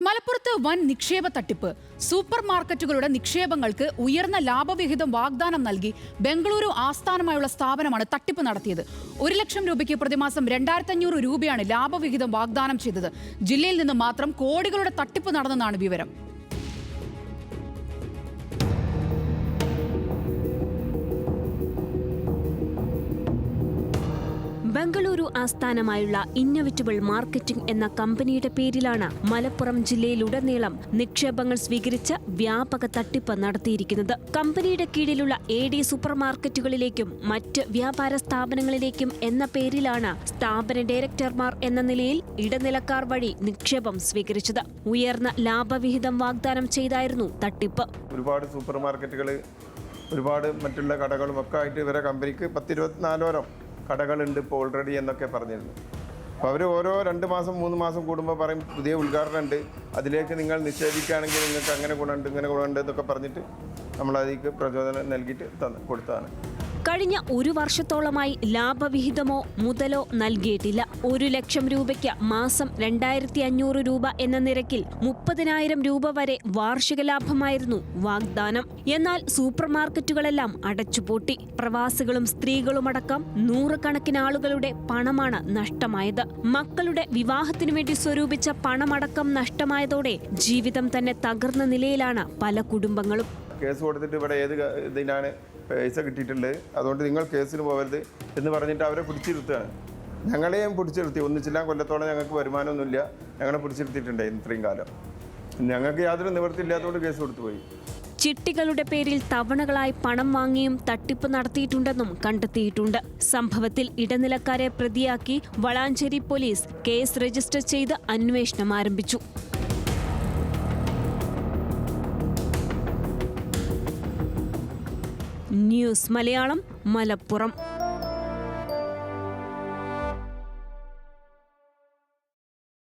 മലപ്പുറത്ത് വൻ നിക്ഷേപ തട്ടിപ്പ്. സൂപ്പർ മാർക്കറ്റുകളുടെ നിക്ഷേപങ്ങൾക്ക് ഉയർന്ന ലാഭവിഹിതം വാഗ്ദാനം നൽകി ബംഗളൂരു ആസ്ഥാനമായുള്ള സ്ഥാപനമാണ് തട്ടിപ്പ് നടത്തിയത്. 1 ലക്ഷം രൂപയ്ക്ക് പ്രതിമാസം 2500 രൂപയാണ് ലാഭവിഹിതം വാഗ്ദാനം ചെയ്തത്. ജില്ലയിൽ നിന്ന് മാത്രം കോടികളുടെ തട്ടിപ്പ് നടന്നെന്നാണ് വിവരം. ബംഗളൂരു ആസ്ഥാനമായുള്ള ഇന്നൊവേറ്റബിൾ മാർക്കറ്റിംഗ് എന്ന കമ്പനിയുടെ പേരിലാണ് മലപ്പുറം ജില്ലയിലുടനീളം നിക്ഷേപങ്ങൾ സ്വീകരിച്ച് വ്യാപക തട്ടിപ്പ് നടത്തിയിരിക്കുന്നത്. കമ്പനിയുടെ കീഴിലുള്ള AD സൂപ്പർ മാർക്കറ്റുകളിലേക്കും മറ്റ് വ്യാപാര സ്ഥാപനങ്ങളിലേക്കും എന്ന പേരിലാണ് സ്ഥാപന ഡയറക്ടർമാർ എന്ന നിലയിൽ ഇടനിലക്കാർ വഴി നിക്ഷേപം സ്വീകരിച്ചത്. ഉയർന്ന ലാഭവിഹിതം വാഗ്ദാനം ചെയ്തായിരുന്നു തട്ടിപ്പ്. ഒരുപാട് സൂപ്പർ മാർക്കറ്റുകൾ, ഒരുപാട് മറ്റുള്ള കടകളും ഒക്കെ ആയിട്ട് ഇവരെ കമ്പനിക്ക് 10-24 കടകളുണ്ട് ഇപ്പോൾ ഓൾറെഡി എന്നൊക്കെ പറഞ്ഞിരുന്നു. അപ്പോൾ അവർ ഓരോ 2 മാസം 3 മാസം കൂടുമ്പോൾ പറയും പുതിയ ഉദ്ഘാടനം ഉണ്ട്, അതിലേക്ക് നിങ്ങൾ നിക്ഷേപിക്കുകയാണെങ്കിൽ നിങ്ങൾക്ക് അങ്ങനെ ഗുണമുണ്ട് ഇങ്ങനെ ഗുണമുണ്ട് എന്നൊക്കെ പറഞ്ഞിട്ട് നമ്മളതിലേക്ക് പ്രചോദനം നൽകിയിട്ട് കൊടുത്തതാണ്. കഴിഞ്ഞ 1 വർഷത്തോളമായി ലാഭവിഹിതമോ മുതലോ നൽകിയിട്ടില്ല. 1 ലക്ഷം രൂപയ്ക്ക് മാസം 2500 രൂപ എന്ന നിരക്കിൽ 30,000 രൂപ വരെ വാർഷിക ലാഭമായിരുന്നു വാഗ്ദാനം. എന്നാൽ സൂപ്പർ മാർക്കറ്റുകളെല്ലാം അടച്ചുപൂട്ടി. പ്രവാസികളും സ്ത്രീകളുമടക്കം 100 കണക്കിന് ആളുകളുടെ പണമാണ് നഷ്ടമായത്. മക്കളുടെ വിവാഹത്തിനു വേണ്ടി സ്വരൂപിച്ച പണമടക്കം നഷ്ടമായതോടെ ജീവിതം തന്നെ തകർന്ന നിലയിലാണ് പല കുടുംബങ്ങളും. കേസ് കൊടുത്തിട്ട് ഇവിടെ ഏത് ഇതിനാണ് പൈസ കിട്ടിയിട്ടുണ്ട്, അതുകൊണ്ട് നിങ്ങൾ കേസിന് പോകരുത് എന്ന് പറഞ്ഞിട്ട് അവരെ പിടിച്ചിരുത്തുകയാണ്. ഞങ്ങളെയും പിടിച്ചിരുത്തി. ഒന്നിച്ചില്ല കൊല്ലത്തോളം ഞങ്ങൾക്ക് വരുമാനമൊന്നുമില്ല, ഞങ്ങളെ പിടിച്ചിരുത്തിയിട്ടുണ്ട് ഇത്രയും കാലം. ഞങ്ങൾക്ക് യാതൊരു നിവൃത്തിയില്ലാത്തതുകൊണ്ട് കേസ് കൊടുത്തുപോയി. ചിട്ടികളുടെ പേരിൽ തവണകളായി പണം വാങ്ങിയും തട്ടിപ്പ് നടത്തിയിട്ടുണ്ടെന്നും കണ്ടെത്തിയിട്ടുണ്ട്. സംഭവത്തിൽ ഇടനിലക്കാരെ പ്രതിയാക്കി വളാഞ്ചേരി പോലീസ് കേസ് രജിസ്റ്റർ ചെയ്ത് അന്വേഷണം ആരംഭിച്ചു. ന്യൂസ് മലയാളം, മലപ്പുറം.